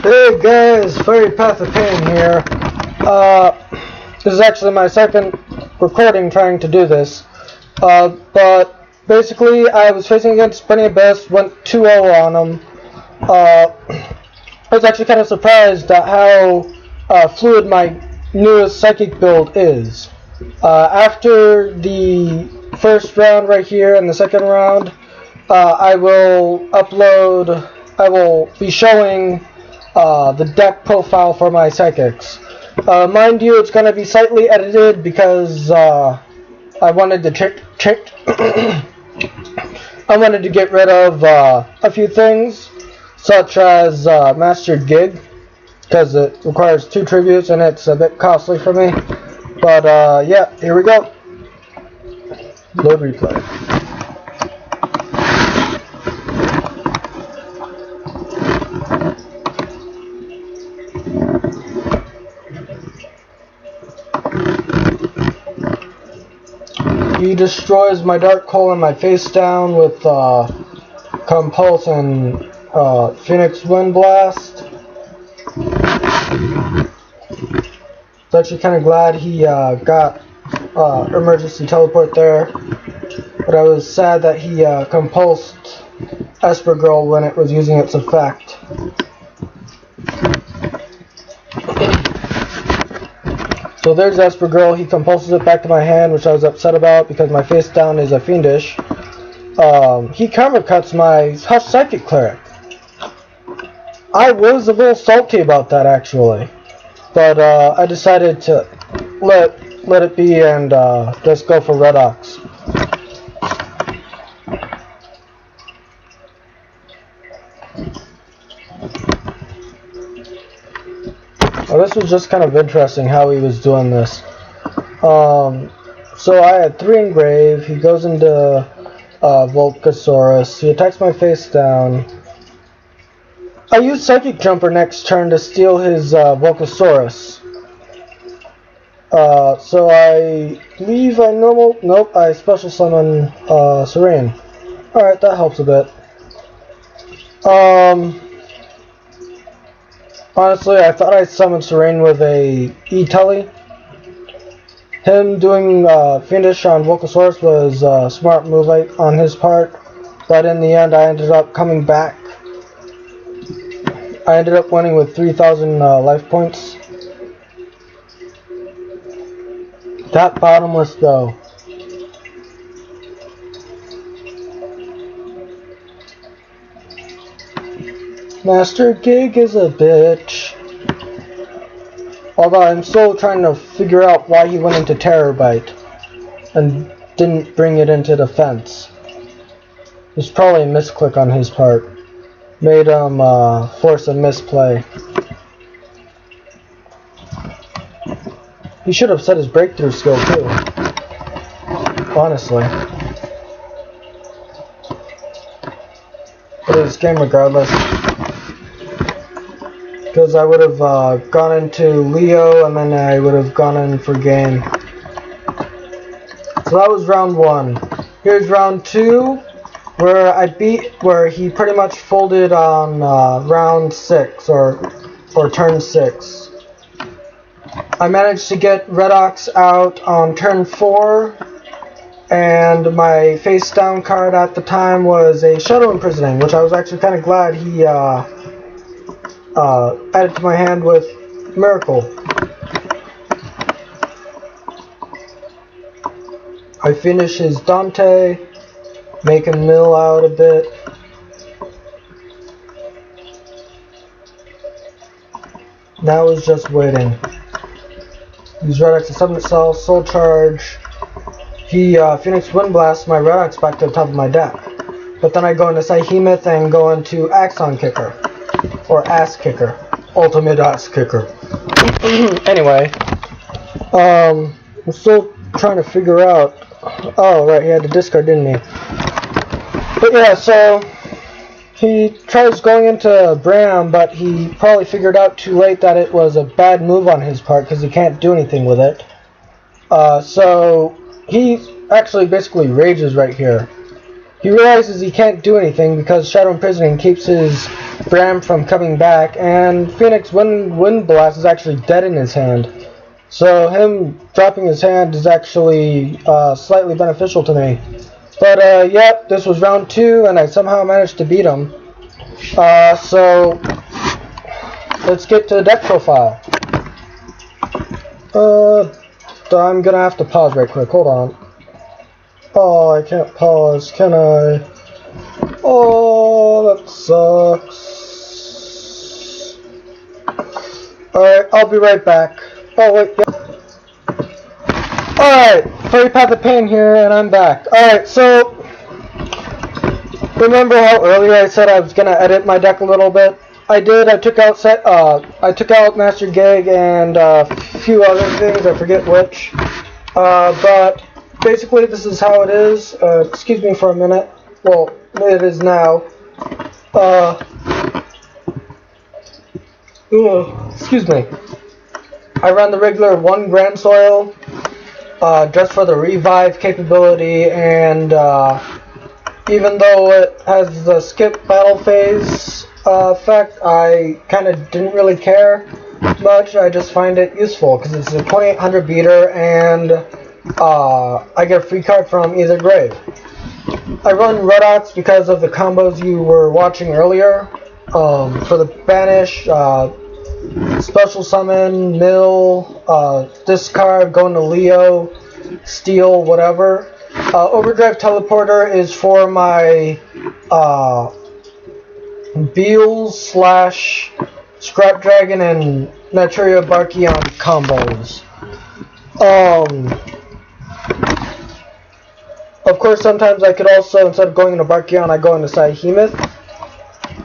Hey guys, Fairy Path of Pain here. This is actually my second recording trying to do this. But basically I was facing against Bunny Abyss, went 2-0 on him. I was actually kind of surprised at how fluid my newest psychic build is. After the first round right here and the second round, I will be showing the deck profile for my psychics. Mind you, it's going to be slightly edited because I wanted to I wanted to get rid of a few things, such as Mastered Gig, because it requires 2 tributes and it's a bit costly for me. But yeah, here we go. Load replay. He destroys my Dark Hole and my face down with Compulse and Phoenix Wind Blast. So actually kind of glad he got emergency teleport there, but I was sad that he compulsed Esper Girl when it was using its effect. So there's Esper Girl. He compulses it back to my hand, which I was upset about because my face down is a fiendish. He counter cuts my Hush Psychic Cleric. I was a little salty about that actually, but I decided to let it be and just go for Redox. Well, this was just kind of interesting how he was doing this. So I had 3 engrave. He goes into Volcasaurus. He attacks my face down. I use Psychic Jumper next turn to steal his Volcasaurus. So I leave a normal. Nope, I special summon Serene. Alright, that helps a bit. Honestly, I thought I summoned Serene with a E-Telly. Him doing Fiendish on Volcasaurus was a smart move on his part, but in the end I ended up coming back. I ended up winning with 3,000 life points. That bottomless though. Master Gig is a bitch. Although I'm still trying to figure out why he went into Terror Bite and didn't bring it into defense. It's probably a misclick on his part. Made him force a misplay. He should have set his breakthrough skill too. Honestly. But it's game regardless. Because I would have gone into Leo and then I would have gone in for game. So that was round 1. Here's round 2, where he pretty much folded on round 6 or turn 6. I managed to get Redox out on turn 4, and my face down card at the time was a Shadow Imprisoning, which I was actually kind of glad he added to my hand with Miracle. I finish his Dante, make him mill out a bit. Now is just waiting. Use Redox to summon itself, Soul Charge. He Phoenix Wind Blast my Redox back to the top of my deck. But then I go into Sihemith and go into Axon Kicker. Or Ass Kicker. Ultimate Ass Kicker. Anyway. I'm still trying to figure out. Oh, right, he had to discard, didn't he? But yeah, so he tries going into Bram, but he probably figured out too late that it was a bad move on his part because he can't do anything with it. So he actually basically rages right here. he realizes he can't do anything because Shadow Imprisoning keeps his Bram from coming back, and Phoenix Wind Blast is actually dead in his hand. So him dropping his hand is actually slightly beneficial to me. But yep, this was round 2, and I somehow managed to beat him. So let's get to the deck profile. I'm gonna have to pause right quick. Hold on. Oh, I can't pause, can I? Oh, that sucks. Alright, I'll be right back. Oh, wait. Yeah. Alright, Furry Path of Pain here, and I'm back. Alright, so remember how earlier I said I was gonna edit my deck a little bit? I did. I took out Master Gig and a few other things. I forget which. But basically, this is how it is. Excuse me for a minute. Well, it is now. Excuse me. I run the regular 1 Grand Soil, just for the revive capability, and even though it has the skip battle phase effect, I kind of didn't really care much. I just find it useful because it's a 2800 beater, and I get a free card from either grave. I run Redox because of the combos you were watching earlier. For the Banish, Special Summon, Mill, Discard, going to Leo, Steal, whatever. Overdrive Teleporter is for my Beals / Scrap Dragon and Naturia Barkion combos. Of course, sometimes I could also, instead of going into Barkion, I go into Psyhemoth.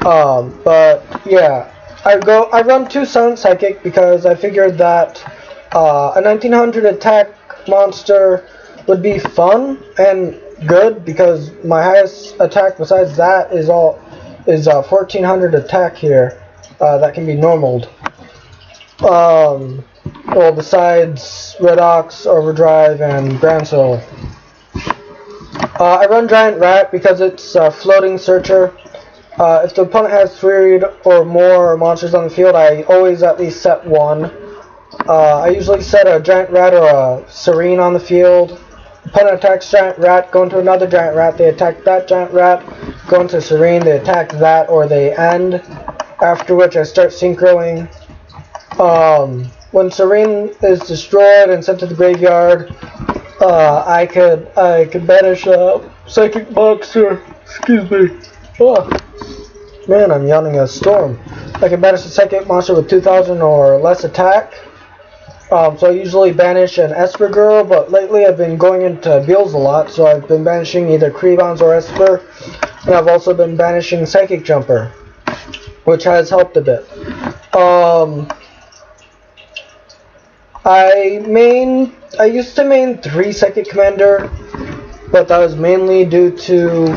But yeah, I run 2 Silent Psychic because I figured that a 1900 attack monster would be fun and good because my highest attack besides that is 1400 attack here. That can be normaled. Well, besides Redox, Overdrive, and Grand Soul. I run Giant Rat because it's a floating searcher. If the opponent has 3 or more monsters on the field, I always at least set 1. I usually set a Giant Rat or a Serene on the field. Opponent attacks Giant Rat, go into another Giant Rat, they attack that Giant Rat, go into Serene, they attack that, or they end. After which I start synchroing. When Serene is destroyed and sent to the graveyard, I could banish a Psychic Monster. Excuse me. Oh, man, I'm yawning a storm. I can banish a Psychic Monster with 2000 or less attack. So I usually banish an Esper Girl, but lately I've been going into Beals a lot, so I've been banishing either Creebons or Esper, and I've also been banishing Psychic Jumper, which has helped a bit. I used to main 3 Psychic Commander, but that was mainly due to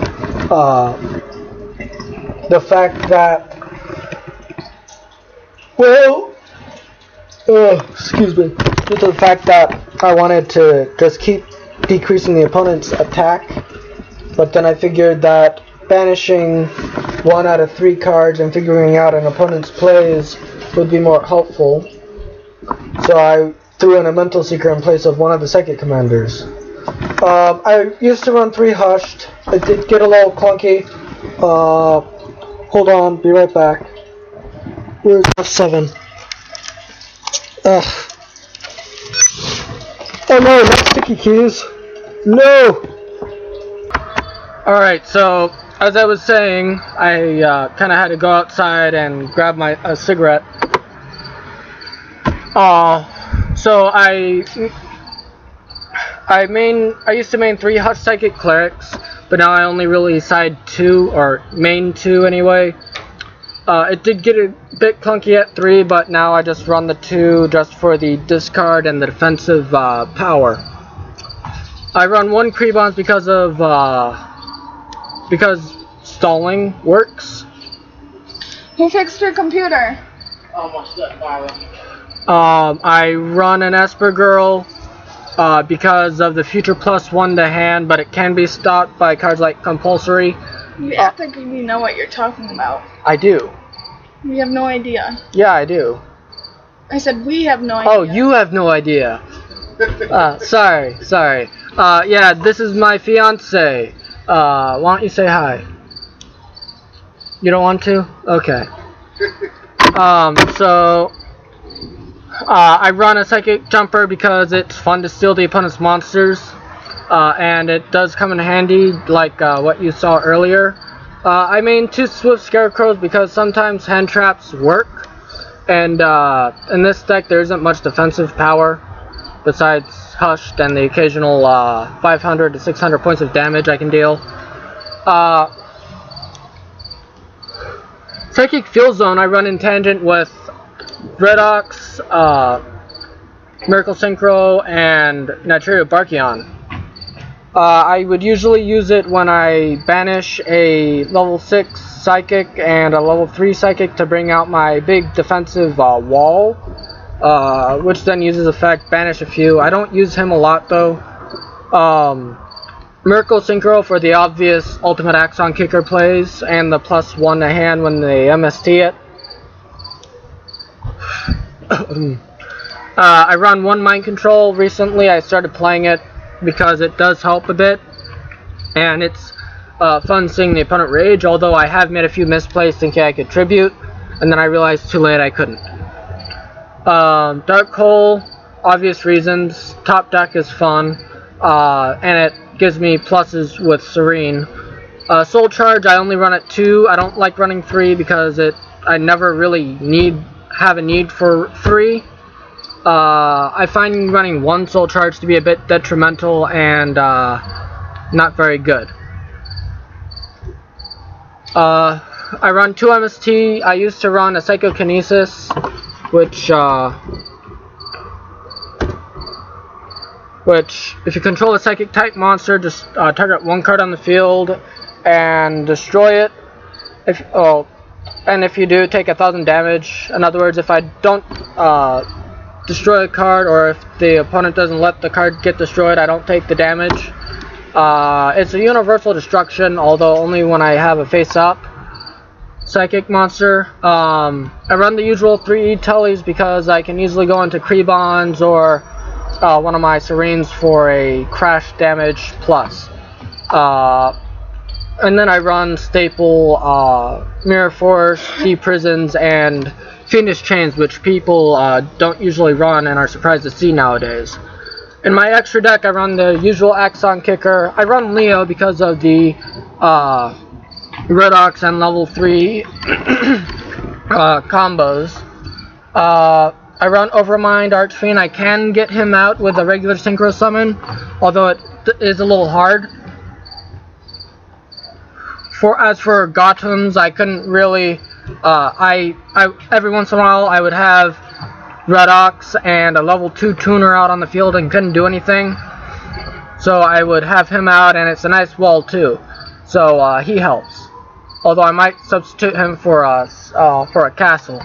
the fact that, well, excuse me, due to the fact that I wanted to just keep decreasing the opponent's attack, but then I figured that banishing 1 out of 3 cards and figuring out an opponent's plays would be more helpful. So I threw in a Mental Seeker in place of one of the Psychic Commanders. I used to run 3 Hushed. It did get a little clunky. Hold on, be right back. Where's F7? Ugh. Oh no, not sticky keys. No! Alright, so as I was saying, I kind of had to go outside and grab a cigarette. So I used to main 3 Hush Psychic Clerics, but now I only really side 2, or main 2 anyway. It did get a bit clunky at 3, but now I just run the 2 just for the discard and the defensive power. I run 1 Creebons because stalling works. He fixed your computer. Almost done, Marlon. I run an Esper Girl, because of the future +1 to hand, but it can be stopped by cards like Compulsory. You act like you know what you're talking about. I do. We have no idea. Yeah, I do. I said we have no idea. Oh, you have no idea. Sorry. Yeah, this is my fiance. Why don't you say hi? You don't want to? Okay. I run a Psychic Jumper because it's fun to steal the opponent's monsters, and it does come in handy, like what you saw earlier. I main 2 Swift Scarecrows because sometimes hand traps work, and in this deck there isn't much defensive power, besides Hushed and the occasional 500 to 600 points of damage I can deal. Psychic Field Zone I run in tangent with Redox, Miracle Synchro, and Naturia Barkion. I would usually use it when I banish a level 6 Psychic and a level 3 Psychic to bring out my big defensive wall, which then uses effect Banish a few. I don't use him a lot though. Miracle Synchro for the obvious ultimate Axon Kicker plays, and the +1 to hand when they MST it. I run 1 Mind Control. Recently I started playing it because it does help a bit, and it's fun seeing the opponent rage, although I have made a few misplays thinking I could tribute, and then I realized too late I couldn't. Dark Hole, obvious reasons. Top deck is fun, and it gives me pluses with Serene. Soul Charge I only run at 2. I don't like running 3 because I never really have a need for 3. I find running 1 Soul Charge to be a bit detrimental and not very good. I run 2 MST. I used to run a Psychokinesis, which if you control a Psychic type monster, just target 1 card on the field and destroy it. And if you do, take 1,000 damage. In other words, if I don't destroy a card, or if the opponent doesn't let the card get destroyed, I don't take the damage. It's a universal destruction, although only when I have a face-up Psychic monster. I run the usual 3 Tullys because I can easily go into Krebons or one of my Serenes for a crash damage plus. And then I run staple Mirror Force, Deep Prisons, and Fiendish Chains, which people don't usually run and are surprised to see nowadays. In my extra deck, I run the usual Axon Kicker. I run Leo because of the Redox and level 3 combos. I run Overmind Archfiend. I can get him out with a regular Synchro Summon, although it is a little hard. As for Gotham's, I couldn't really. Every once in a while, I would have Redox and a level 2 tuner out on the field and couldn't do anything. So I would have him out, and it's a nice wall too. So he helps. Although I might substitute him for a castle.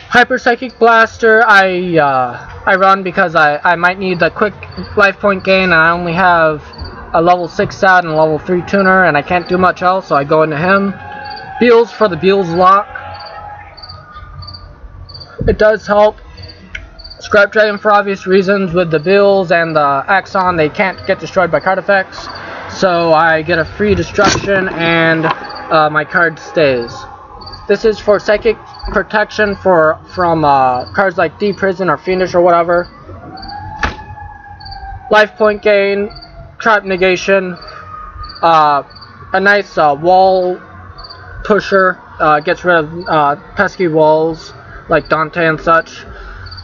Hyper Psychic Blaster, I run because I might need the quick life point gain, and I only have a level 6 out and a level 3 tuner, and I can't do much else, so I go into him. Beals for the Beals lock. It does help. Scrap Dragon for obvious reasons. With the Beals and the Axon, they can't get destroyed by card effects, so I get a free destruction and my card stays. This is for Psychic protection from cards like Deep Prison or Fiendish or whatever. Life point gain, trap negation, a nice wall pusher, gets rid of pesky walls like Dante and such.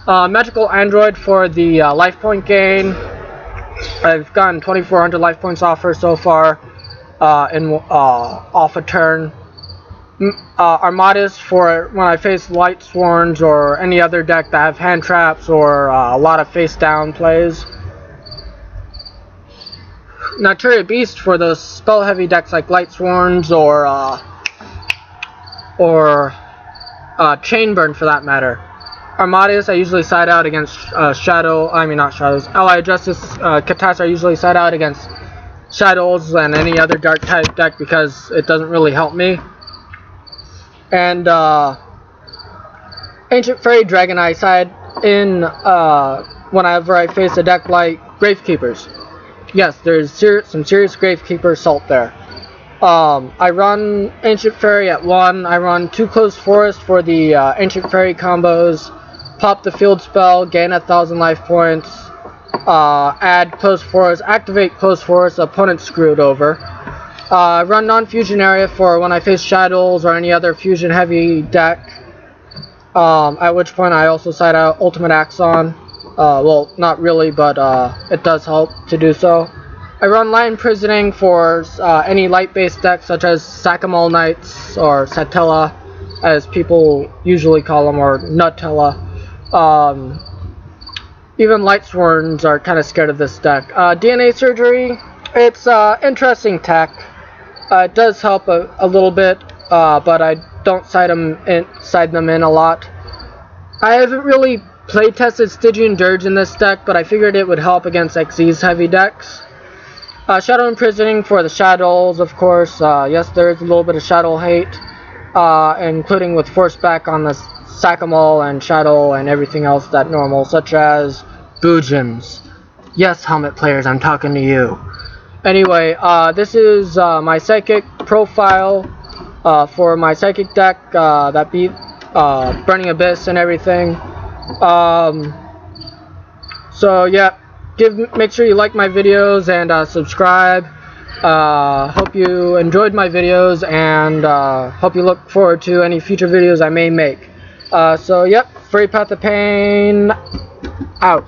Magical Android for the life point gain. I've gotten 2,400 life points off her so far off a turn. Armadas for when I face Light Sworns or any other deck that have hand traps or a lot of face down plays. Naturia Beast for those spell heavy decks like Light Sworns or Chainburn for that matter. Armadius I usually side out against Ally Justice Katas I usually side out against Shadows and any other dark type deck because it doesn't really help me. And Ancient Fairy Dragon I side in whenever I face a deck like Gravekeepers. Yes, there's some serious Gravekeeper salt there. I run Ancient Fairy at 1. I run 2 Closed Forest for the Ancient Fairy combos. Pop the field spell, gain 1,000 life points. Add Closed Forest, activate Closed Forest, opponent screwed over. Run non-fusion area for when I face Shadows or any other fusion heavy deck. At which point I also side out Ultimate Axon. Well, not really, but it does help to do so. I run Light Imprisoning for any light-based decks such as Sakamol Knights or Satella, as people usually call them, or Nutella. Even Light Sworns are kind of scared of this deck. DNA Surgery, it's interesting tech. It does help a little bit, but I don't side them in a lot. I haven't really play-tested Stygian Dirge in this deck, but I figured it would help against XZ's heavy decks. Shadow Imprisoning for the Shadows, of course. Yes, there is a little bit of Shadow hate, including with Force Back on the Sakamol and Shadow and everything else that normal, such as Boogems. Yes, Helmet players, I'm talking to you. Anyway, this is my Psychic profile for my Psychic deck that beat Burning Abyss and everything. So yeah, make sure you like my videos and subscribe. Hope you enjoyed my videos, and hope you look forward to any future videos I may make. So yep, Furry Path of Pain out.